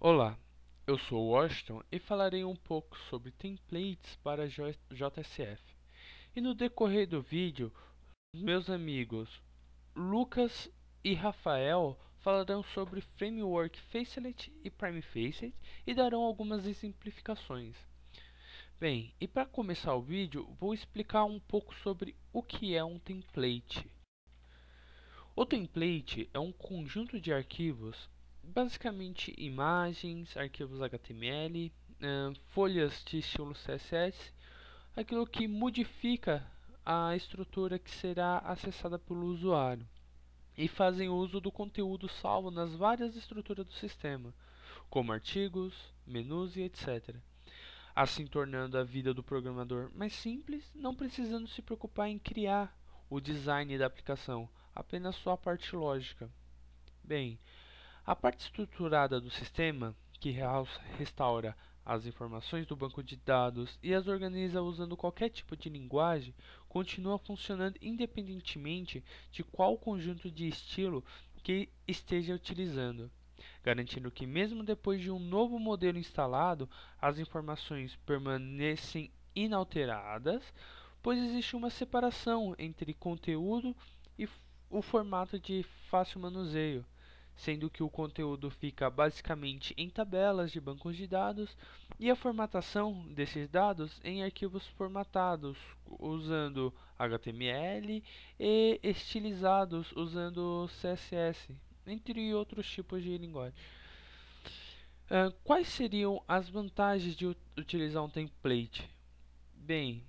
Olá, eu sou o Washington e falarei um pouco sobre templates para JSF. E no decorrer do vídeo, meus amigos Lucas e Rafael falarão sobre Framework Facelet e Prime Facet e darão algumas exemplificações. Bem, e para começar o vídeo, vou explicar um pouco sobre o que é um template. O template é um conjunto de arquivos, basicamente imagens, arquivos HTML, folhas de estilo CSS, aquilo que modifica a estrutura que será acessada pelo usuário e fazem uso do conteúdo salvo nas várias estruturas do sistema, como artigos, menus e etc. Assim tornando a vida do programador mais simples, não precisando se preocupar em criar o design da aplicação, apenas sua parte lógica. Bem, a parte estruturada do sistema, que restaura as informações do banco de dados e as organiza usando qualquer tipo de linguagem, continua funcionando independentemente de qual conjunto de estilo que esteja utilizando, garantindo que mesmo depois de um novo modelo instalado, as informações permanecem inalteradas, pois existe uma separação entre conteúdo e o formato de fácil manuseio, sendo que o conteúdo fica basicamente em tabelas de bancos de dados e a formatação desses dados em arquivos formatados usando HTML e estilizados usando CSS, entre outros tipos de linguagem. Quais seriam as vantagens de utilizar um template? Bem,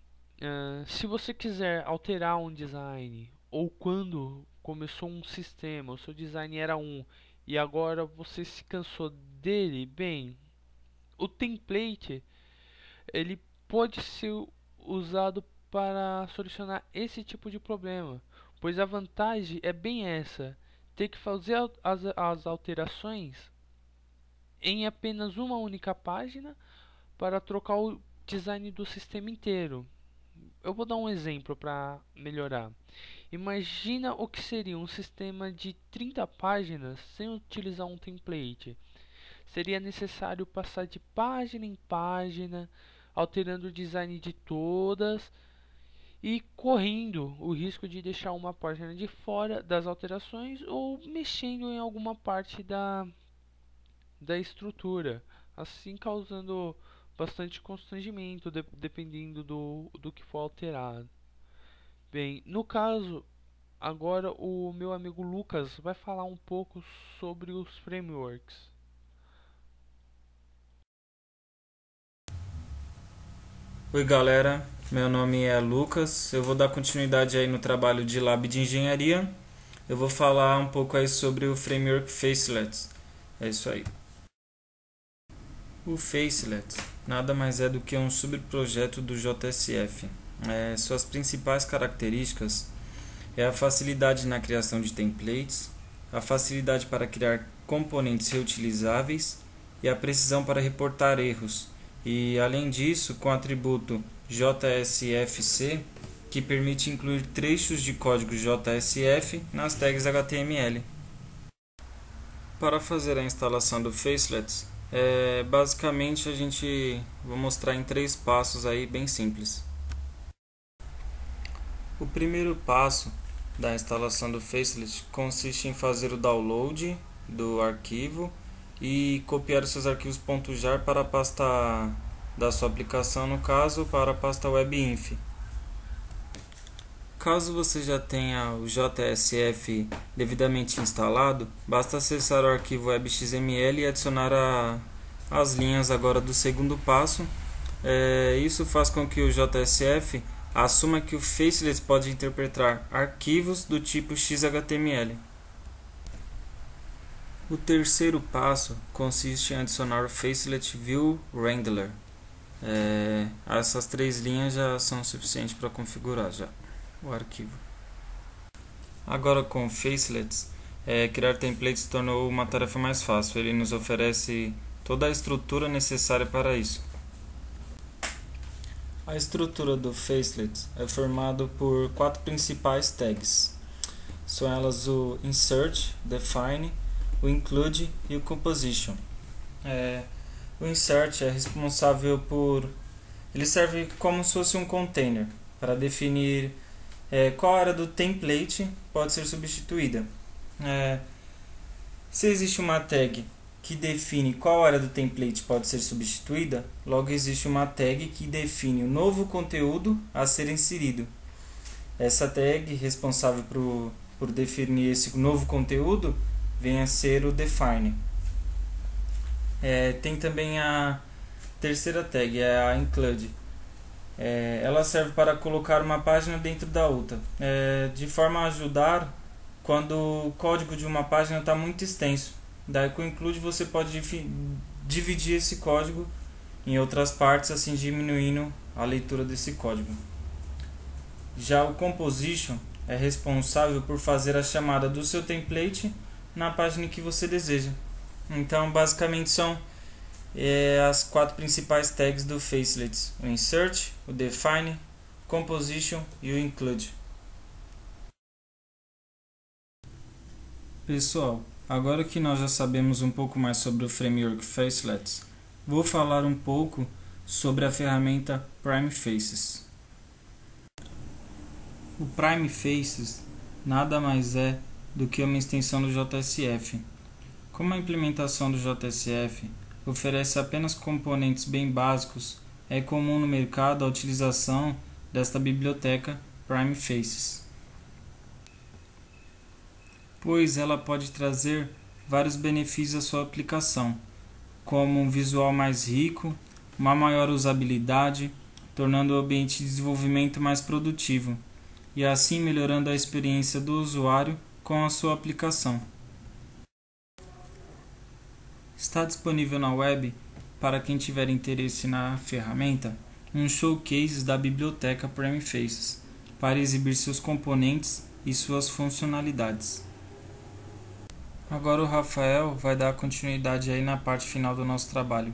se você quiser alterar um design, ou quando começou um sistema, o seu design era um e agora você se cansou dele, bem, o template ele pode ser usado para solucionar esse tipo de problema, pois a vantagem é bem essa, ter que fazer as alterações em apenas uma única página para trocar o design do sistema inteiro. Eu vou dar um exemplo para melhorar. Imagina o que seria um sistema de 30 páginas sem utilizar um template. Seria necessário passar de página em página, alterando o design de todas e correndo o risco de deixar uma página de fora das alterações ou mexendo em alguma parte da estrutura, assim causando bastante constrangimento dependendo do que for alterado. Bem, no caso, agora o meu amigo Lucas vai falar um pouco sobre os frameworks. Oi galera, meu nome é Lucas, eu vou dar continuidade aí no trabalho de Lab de Engenharia. Eu vou falar um pouco aí sobre o Framework Facelet. É isso aí. O Facelet nada mais é do que um subprojeto do JSF. Suas principais características é a facilidade na criação de templates, a facilidade para criar componentes reutilizáveis e a precisão para reportar erros. E além disso, com o atributo JSFC, que permite incluir trechos de código JSF nas tags HTML. Para fazer a instalação do Facelet, basicamente vou mostrar em 3 passos aí bem simples. O primeiro passo da instalação do Facelet consiste em fazer o download do arquivo e copiar os seus arquivos .jar para a pasta da sua aplicação, no caso, para a pasta webinf. Caso você já tenha o JSF devidamente instalado, basta acessar o arquivo web.xml e adicionar as linhas agora do segundo passo. Isso faz com que o JSF assuma que o Facelet pode interpretar arquivos do tipo XHTML. O terceiro passo consiste em adicionar o Facelet View Rendler. Essas 3 linhas já são suficientes para configurar já o arquivo. Agora com o Facelet, criar templates se tornou uma tarefa mais fácil. Ele nos oferece toda a estrutura necessária para isso. A estrutura do Facelet é formada por 4 principais tags. São elas o Insert, Define, o Include e o Composition. O insert é responsável por... Ele serve como se fosse um container para definir qual área do template pode ser substituída. Se existe uma tag que define qual área do template pode ser substituída, logo existe uma tag que define o novo conteúdo a ser inserido. Essa tag responsável por definir esse novo conteúdo vem a ser o define. Tem também a terceira tag, é a include. Ela serve para colocar uma página dentro da outra, de forma a ajudar quando o código de uma página está muito extenso. Daí com o include você pode dividir esse código em outras partes, assim diminuindo a leitura desse código. Já o composition é responsável por fazer a chamada do seu template na página que você deseja. Então basicamente são as 4 principais tags do Facelets: o insert, o define, composition e o include. Pessoal, agora que nós já sabemos um pouco mais sobre o framework Facelets, vou falar um pouco sobre a ferramenta Prime Faces. O Prime Faces nada mais é do que uma extensão do JSF. Como a implementação do JSF oferece apenas componentes bem básicos, é comum no mercado a utilização desta biblioteca Prime Faces, pois ela pode trazer vários benefícios à sua aplicação, como um visual mais rico, uma maior usabilidade, tornando o ambiente de desenvolvimento mais produtivo e assim melhorando a experiência do usuário com a sua aplicação. Está disponível na web, para quem tiver interesse na ferramenta, um showcase da biblioteca Prime Faces para exibir seus componentes e suas funcionalidades. Agora o Rafael vai dar continuidade aí na parte final do nosso trabalho.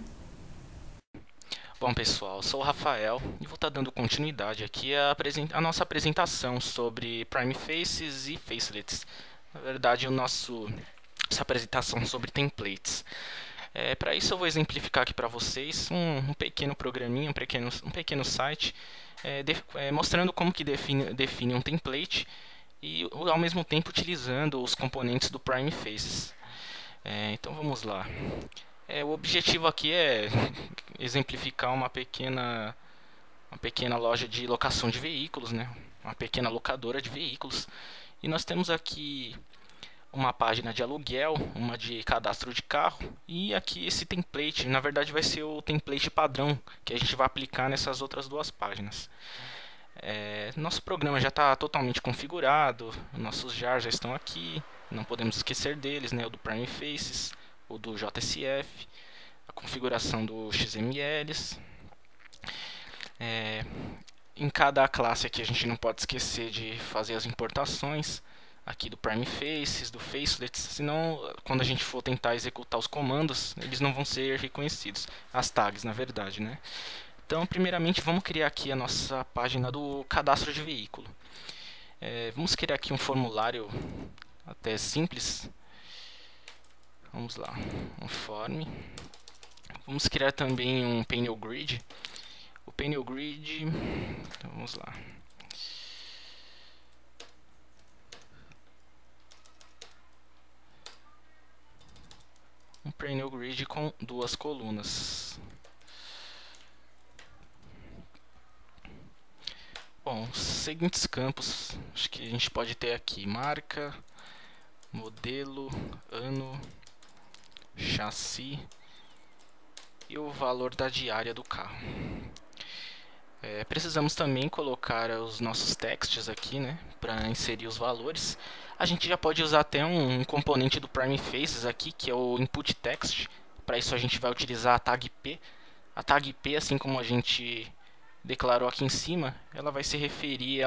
Bom pessoal, eu sou o Rafael e vou estar dando continuidade aqui à nossa apresentação sobre Prime Faces e Facelets. Na verdade, essa apresentação sobre templates. Para isso eu vou exemplificar aqui para vocês um pequeno programinha, um pequeno site mostrando como que define um template e ao mesmo tempo utilizando os componentes do Prime Faces. Então vamos lá. O objetivo aqui é exemplificar uma pequena loja de locação de veículos, né? Uma pequena locadora de veículos. E nós temos aqui uma página de aluguel, uma de cadastro de carro, e aqui esse template, na verdade vai ser o template padrão que a gente vai aplicar nessas outras duas páginas. Nosso programa já está totalmente configurado, nossos jars já estão aqui, não podemos esquecer deles, né? O do Prime Faces, o do JSF, a configuração do XMLs. Em cada classe aqui a gente não pode esquecer de fazer as importações aqui do Prime Faces, do Facelets, senão quando a gente for tentar executar os comandos, eles não vão ser reconhecidos, as tags na verdade, né? Então primeiramente vamos criar aqui a nossa página do cadastro de veículo. Vamos criar aqui um formulário até simples. Vamos lá, um form. Vamos criar também um panel grid. O panel grid, então vamos lá. Um panel grid com 2 colunas. Bom, os seguintes campos, acho que a gente pode ter aqui: marca, modelo, ano, chassi e o valor da diária do carro. Precisamos também colocar os nossos texts aqui, né, para inserir os valores. A gente já pode usar até um componente do Prime Faces aqui, que é o input text. Para isso a gente vai utilizar a tag P. A tag P, assim como a gente declarou aqui em cima, ela vai se referir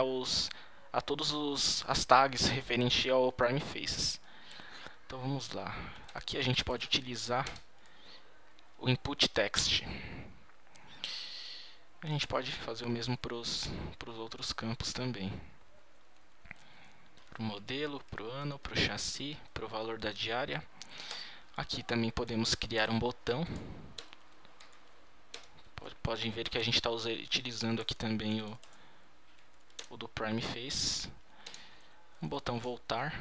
a todas as tags referentes ao Prime Faces. Então vamos lá. Aqui a gente pode utilizar o input text. A gente pode fazer o mesmo para os outros campos também. Para o modelo, para o ano, para o chassi, para o valor da diária. Aqui também podemos criar um botão. Podem ver que a gente está utilizando aqui também o do Prime Face. Um botão voltar.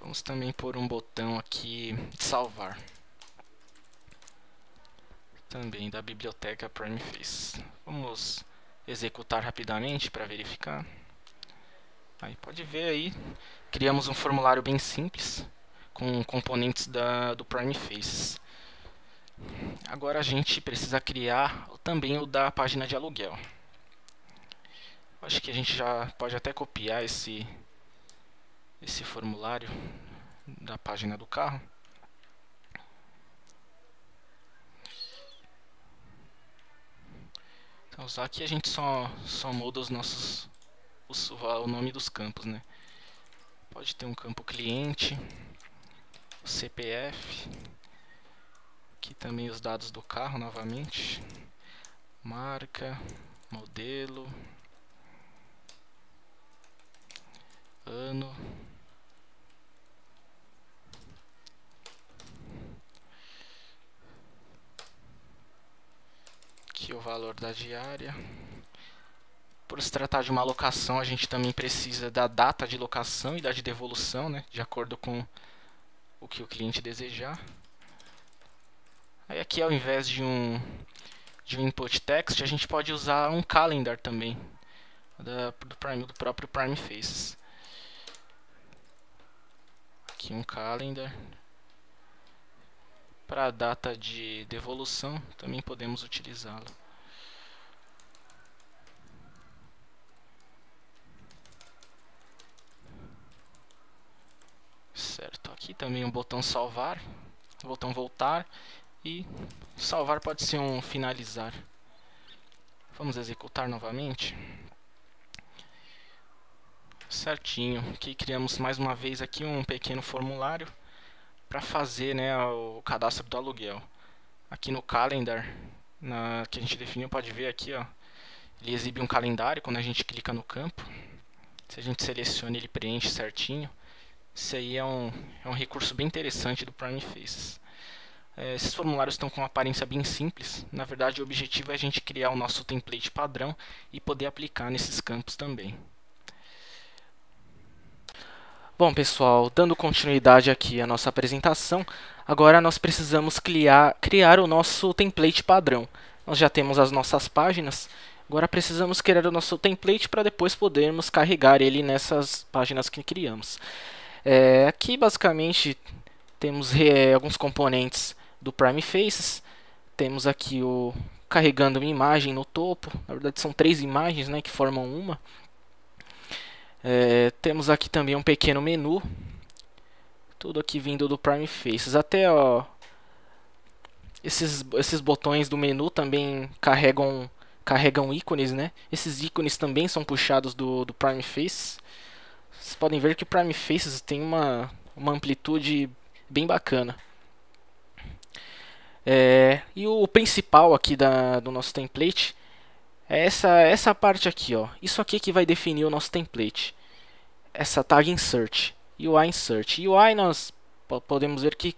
Vamos também pôr um botão aqui de salvar. Também da biblioteca Prime Face. Vamos executar rapidamente para verificar. Aí pode ver aí, criamos um formulário bem simples com componentes do Prime Faces. Agora a gente precisa criar também o da página de aluguel. Acho que a gente já pode até copiar esse formulário da página do carro. Então aqui a gente só muda o nome dos campos, né? Pode ter um campo cliente, CPF, aqui também os dados do carro novamente, marca, modelo, ano, aqui o valor da diária. Por se tratar de uma locação, a gente também precisa da data de locação e da de devolução, né, de acordo com o que o cliente desejar. Aí aqui, ao invés de um input text, a gente pode usar um calendar também do próprio Prime Faces. Aqui um calendar. Para a data de devolução também podemos utilizá-lo. Certo, aqui também um botão salvar, botão voltar, e salvar pode ser um finalizar. Vamos executar novamente. Certinho, aqui criamos mais uma vez aqui um pequeno formulário para fazer, né, o cadastro do aluguel. Aqui no calendar, que a gente definiu, pode ver aqui, ó, ele exibe um calendário quando a gente clica no campo. Se a gente seleciona, ele preenche certinho. Isso aí é um recurso bem interessante do Prime Faces. Esses formulários estão com uma aparência bem simples. Na verdade, o objetivo é a gente criar o nosso template padrão e poder aplicar nesses campos também. Bom, pessoal, dando continuidade aqui à nossa apresentação, agora nós precisamos criar o nosso template padrão. Nós já temos as nossas páginas, agora precisamos criar o nosso template para depois podermos carregar ele nessas páginas que criamos. Aqui basicamente temos alguns componentes do Prime Faces. Temos aqui carregando uma imagem no topo. Na verdade são 3 imagens, né, que formam uma. Temos aqui também um pequeno menu. Tudo aqui vindo do Prime Faces. Até esses botões do menu também carregam ícones, né? Esses ícones também são puxados do Prime Faces. Vocês podem ver que o Prime Faces tem uma amplitude bem bacana. E o principal aqui do nosso template é essa parte aqui, ó. Isso aqui que vai definir o nosso template. Essa tag insert, UI insert. UI nós podemos ver que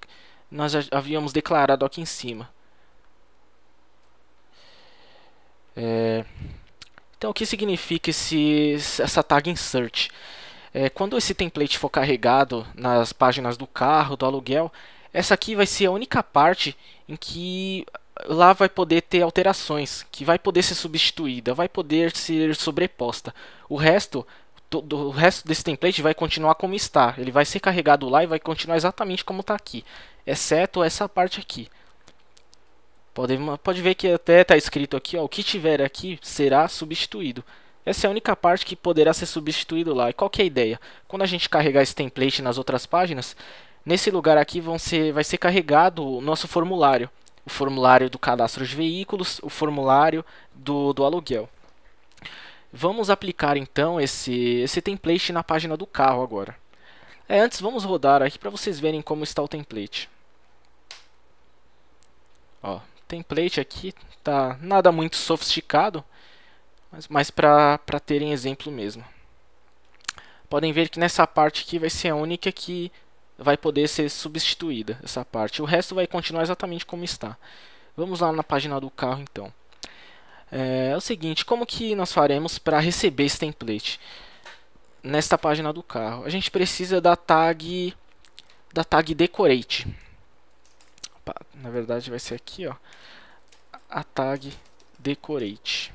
nós já havíamos declarado aqui em cima. Então o que significa essa tag insert? Quando esse template for carregado nas páginas do carro, do aluguel, essa aqui vai ser a única parte em que lá vai poder ter alterações, que vai poder ser substituída, vai poder ser sobreposta. O resto desse template vai continuar como está. Ele vai ser carregado lá e vai continuar exatamente como está aqui, exceto essa parte aqui. Pode ver que até está escrito aqui, ó, o que tiver aqui será substituído. Essa é a única parte que poderá ser substituído lá. E qual que é a ideia? Quando a gente carregar esse template nas outras páginas, nesse lugar aqui vai ser carregado o nosso formulário. O formulário do cadastro de veículos, o formulário do aluguel. Vamos aplicar então esse template na página do carro agora. Antes vamos rodar aqui para vocês verem como está o template. Ó, o template aqui tá nada muito sofisticado, mas para terem exemplo mesmo. Podem ver que nessa parte aqui vai ser a única que vai poder ser substituída, essa parte. O resto vai continuar exatamente como está. Vamos lá na página do carro então. É o seguinte, como que nós faremos para receber esse template? Nesta página do carro, a gente precisa da tag decorate. Na verdade vai ser aqui, ó, a tag decorate.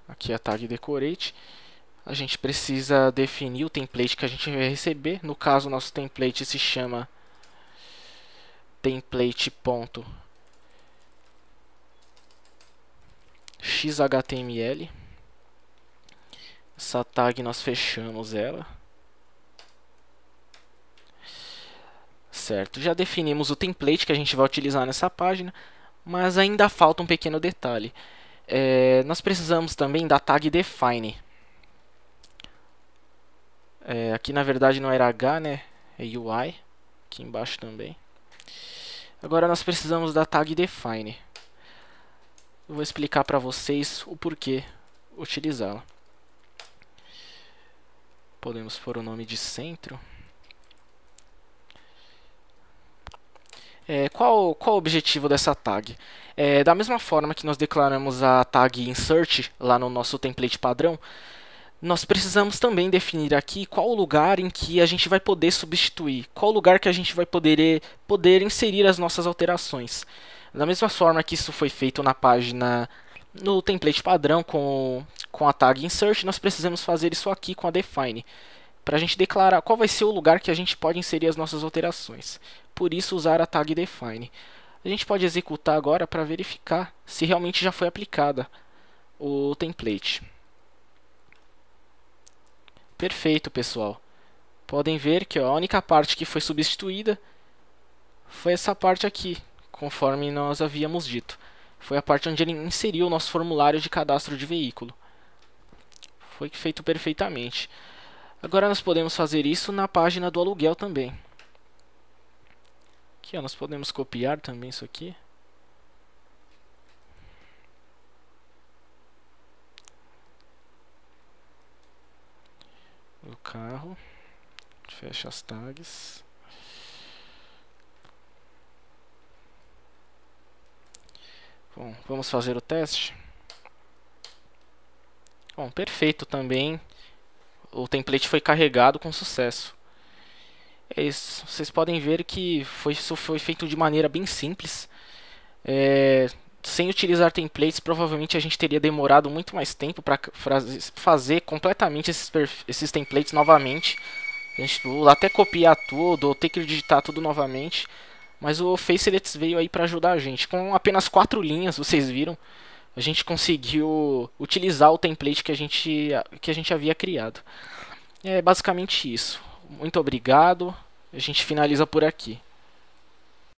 Aqui a tag decorate. A gente precisa definir o template que a gente vai receber. No caso, nosso template se chama template.xhtml. Essa tag nós fechamos ela. Certo, já definimos o template que a gente vai utilizar nessa página, mas ainda falta um pequeno detalhe. Nós precisamos também da tag define. Aqui na verdade não era H, né? É UI. Aqui embaixo também. Agora nós precisamos da tag define. Eu vou explicar para vocês o porquê utilizá-la. Podemos pôr o nome de centro. Qual o objetivo dessa tag? Da mesma forma que nós declaramos a tag insert lá no nosso template padrão, nós precisamos também definir aqui qual o lugar em que a gente vai poder substituir, qual lugar que a gente vai poder inserir as nossas alterações. Da mesma forma que isso foi feito na página, no template padrão com a tag insert, nós precisamos fazer isso aqui com a define, para a gente declarar qual vai ser o lugar que a gente pode inserir as nossas alterações. Por isso usar a tag define. A gente pode executar agora para verificar se realmente já foi aplicada o template. Perfeito, pessoal. Podem ver que a única parte que foi substituída foi essa parte aqui, conforme nós havíamos dito. Foi a parte onde ele inseriu o nosso formulário de cadastro de veículo. Foi feito perfeitamente. Agora nós podemos fazer isso na página do aluguel também. Aqui, ó, nós podemos copiar também isso aqui. O carro. Fecha as tags. Bom, vamos fazer o teste. Bom, perfeito também. O template foi carregado com sucesso. É isso. Vocês podem ver que isso foi feito de maneira bem simples. Sem utilizar templates, provavelmente a gente teria demorado muito mais tempo para fazer completamente esses templates novamente. A gente até copiar tudo, ou ter que digitar tudo novamente. Mas o Facelets veio aí para ajudar a gente. Com apenas 4 linhas, vocês viram, a gente conseguiu utilizar o template que a gente havia criado. É basicamente isso. Muito obrigado. A gente finaliza por aqui.